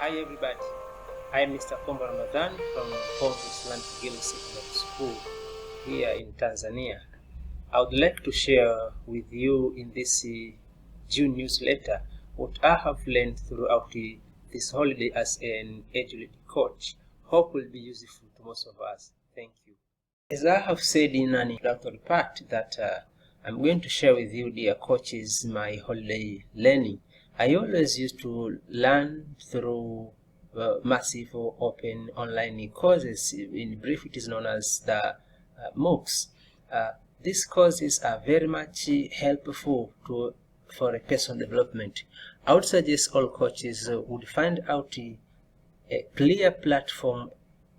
Hi everybody, I am Mr. Kombo Ramadhan from Congo Islamic Girls Secondary School here in Tanzania. I would like to share with you in this June newsletter what I have learned throughout this holiday as an EduLEADER coach. Hope will be useful to most of us. Thank you. As I have said in an introductory part that I'm going to share with you, dear coaches, my holiday learning. I always used to learn through massive open online courses. In brief, it is known as the MOOCs. These courses are very much helpful for a personal development. I would suggest all coaches would find out a clear platform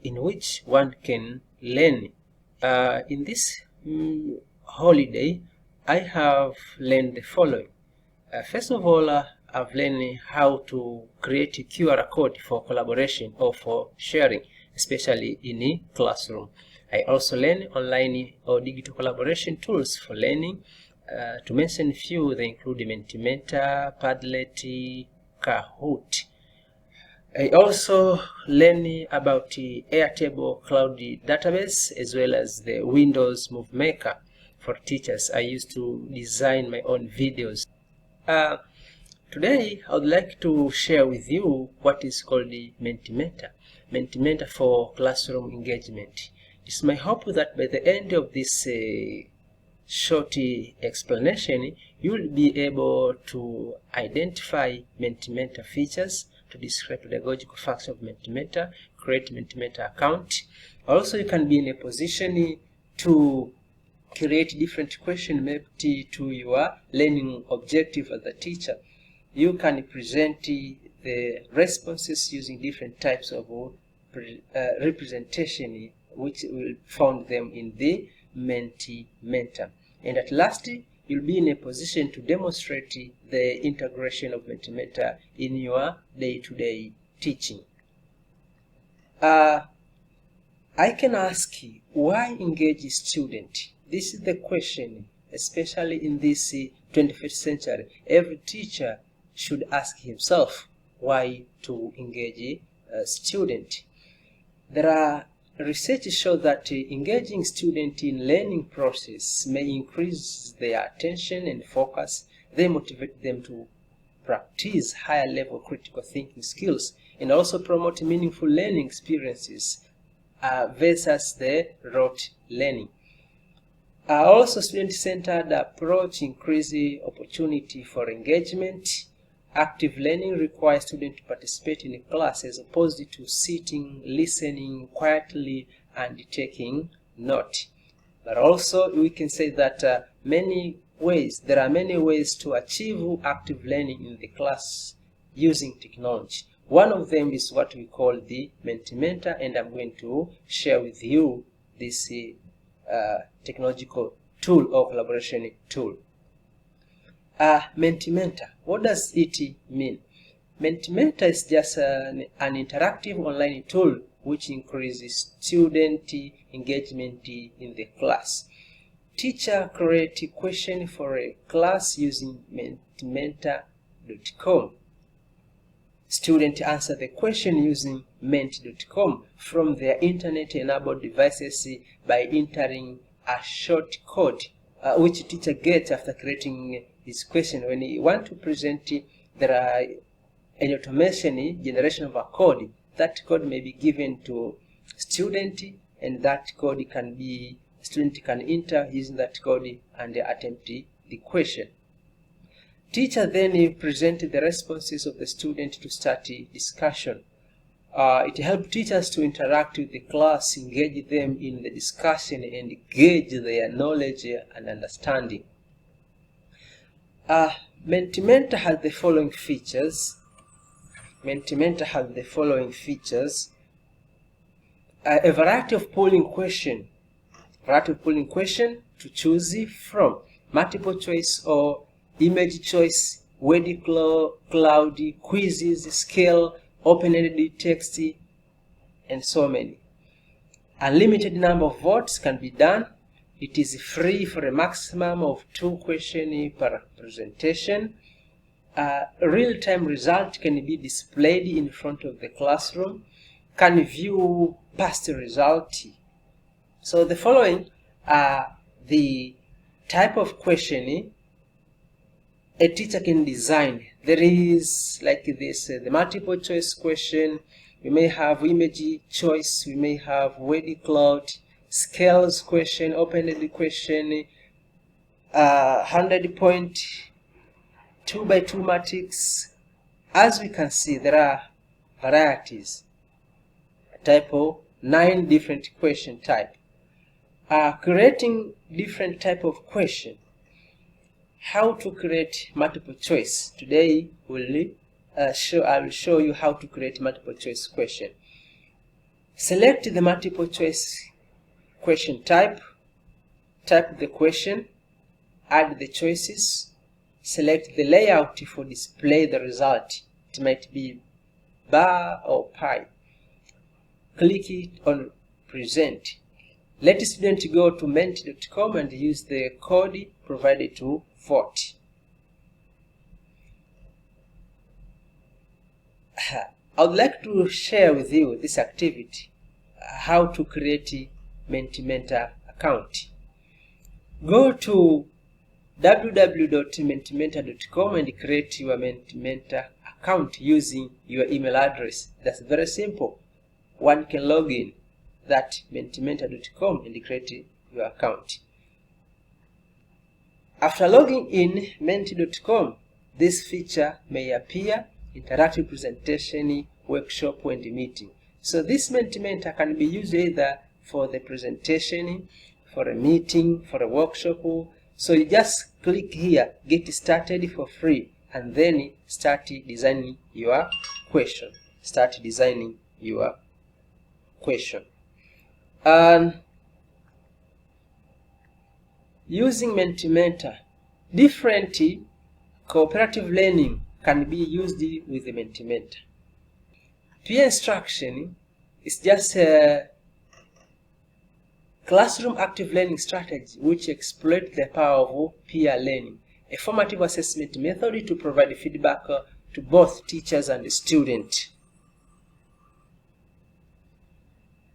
in which one can learn. In this holiday, I have learned the following. First of all, I've learned how to create a QR code for collaboration or for sharing, especially in a classroom. I also learned online or digital collaboration tools for learning. To mention a few, they include Mentimeter, Padlet, Kahoot. I also learned about the Airtable cloud database as well as the Windows Movie Maker for teachers. I used to design my own videos. Today, I would like to share with you what is called the Mentimeter. Mentimeter for classroom engagement. It's my hope that by the end of this short explanation, you will be able to identify Mentimeter features, to describe pedagogical facts of Mentimeter, create Mentimeter account. Also, you can be in a position to create different questions mapped to your learning objective as a teacher. You can present the responses using different types of representation, which will found them in the Mentimeter. And at last, you'll be in a position to demonstrate the integration of Mentimeter in your day-to-day teaching. I can ask you, why engage a student? This is the question, especially in this 21st century. Every teacher should ask himself why to engage a student. There are research shows that engaging students in learning process may increase their attention and focus. They motivate them to practice higher level critical thinking skills and also promote meaningful learning experiences versus the rote learning. Also, student-centered approach increases opportunity for engagement. Active learning requires students to participate in a class as opposed to sitting, listening quietly, and taking note. But also, we can say that there are many ways to achieve active learning in the class using technology. One of them is what we call the Mentimeter, and I'm going to share with you this technological tool or collaboration tool. Mentimeter, what does it mean? Mentimeter is just an interactive online tool which increases student engagement in the class. Teacher create a question for a class using mentimeter.com. Students answer the question using ment.com from their internet-enabled devices by entering a short code which teacher gets after creating this question. When you want to present, there are an automation generation of a code. That code may be given to student, and that code can be student can enter using that code and attempt the question. Teacher then present the responses of the student to start a discussion. It helps teachers to interact with the class, engage them in the discussion, and gauge their knowledge and understanding. Mentimeter has the following features. A variety of polling question to choose from. Multiple choice or image choice, word cloud, quizzes, scale, open-ended text, and so many. Unlimited number of votes can be done. It is free for a maximum of 2 questions per presentation. real-time result can be displayed in front of the classroom, can view past result. So the following are the type of question a teacher can design. There is like this, the multiple choice question, we may have image choice, we may have word cloud, scales question, open-ended question, 100-point 2x2 matrix. As we can see, there are varieties, type of 9 different question type. Creating different type of question. How to create multiple choice. Today I will show you how to create multiple choice question. Select the multiple choice question type, type the question, add the choices, select the layout for display the result. It might be bar or pie. Click it on present. Let the student go to menti.com and use the code provided to vote. I would like to share with you this activity, how to create a Mentimentor account. Go to www.mentimentor.com and create your Mentimentor account using your email address. That's very simple. One can log in that mentimentor.com and create your account. After logging in menti.com, this feature may appear: interactive presentation, workshop, and meeting. So this Mentimentor can be used either for the presentation, for a meeting, for a workshop. So you just click here, get started for free, and then start designing your question. Start designing your question. Using Mentimentor, different cooperative learning can be used with the Mentimentor. Peer instruction is just a classroom active learning strategy which exploits the power of peer learning, a formative assessment method to provide feedback to both teachers and students.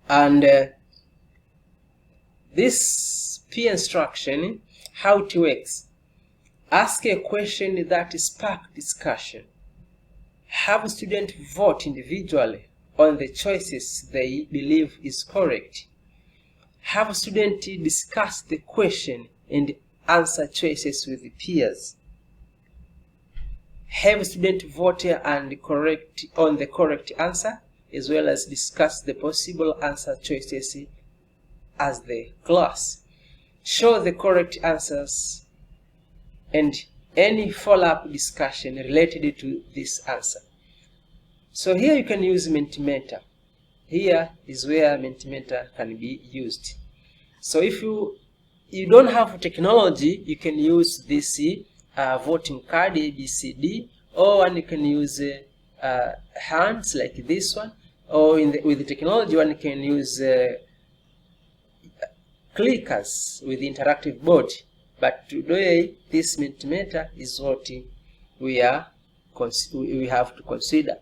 And this peer instruction, how it works: ask a question that sparks discussion. Have students vote individually on the choices they believe is correct. Have students discuss the question and answer choices with peers. Have students vote and correct on the correct answer, as well as discuss the possible answer choices as the class. Show the correct answers and any follow-up discussion related to this answer. So here you can use Mentimentor. Here is where Mentimentor can be used. So if you don't have technology, you can use this voting card ABCD, or you can use hands like this one, or with the technology one can use clickers with the interactive board. But today this Mentimentor is what we have to consider.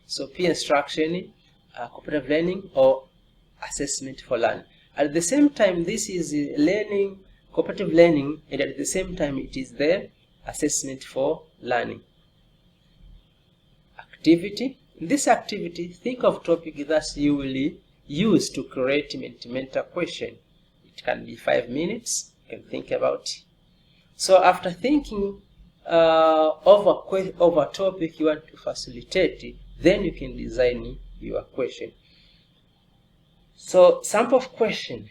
So peer instruction, cooperative learning, or assessment for learning. At the same time, this is learning, cooperative learning, and at the same time it is the assessment for learning. Activity. In this activity, think of topic that you will use to create Mentimentor question. It can be 5 minutes. You can think about it. So after thinking over topic you want to facilitate, then you can design your question. So sample question: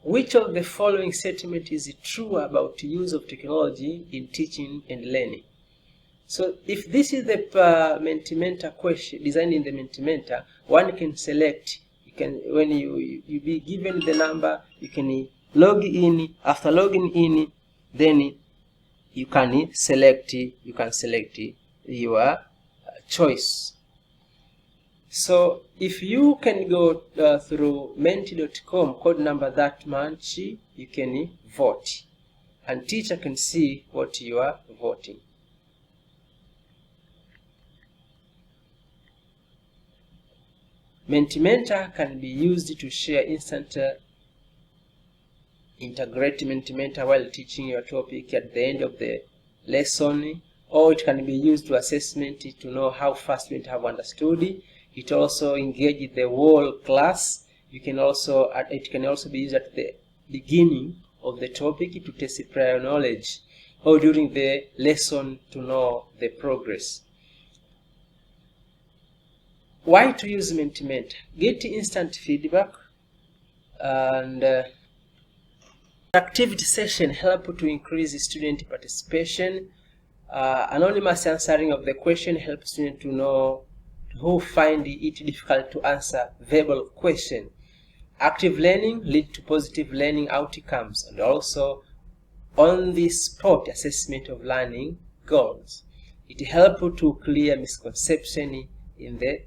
which of the following statement is true about use of technology in teaching and learning? So if this is the Mentimentor question designed in the Mentimentor, one can select. You can, when you be given the number, you can log in. After logging in, then you can select your choice. So if you can go through menti.com, code number that much, you can vote. and teacher can see what you are voting. Mentimeter can be used to share instant integrate Mentimeter while teaching your topic at the end of the lesson, or it can be used to assessment to know how fast you have understood. It also engages the whole class. It can also be used at the beginning of the topic to test prior knowledge, or during the lesson to know the progress. Why to use Mentimeter? Get instant feedback, and activity session help to increase student participation. Anonymous answering of the question helps students to know who find it difficult to answer verbal question. Active learning lead to positive learning outcomes, and also on the spot assessment of learning goals. It helps to clear misconception in the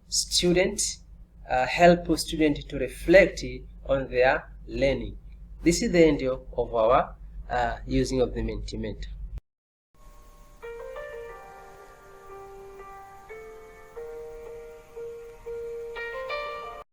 student, help students to reflect on their learning. This is the end of our using of the Mentimeter.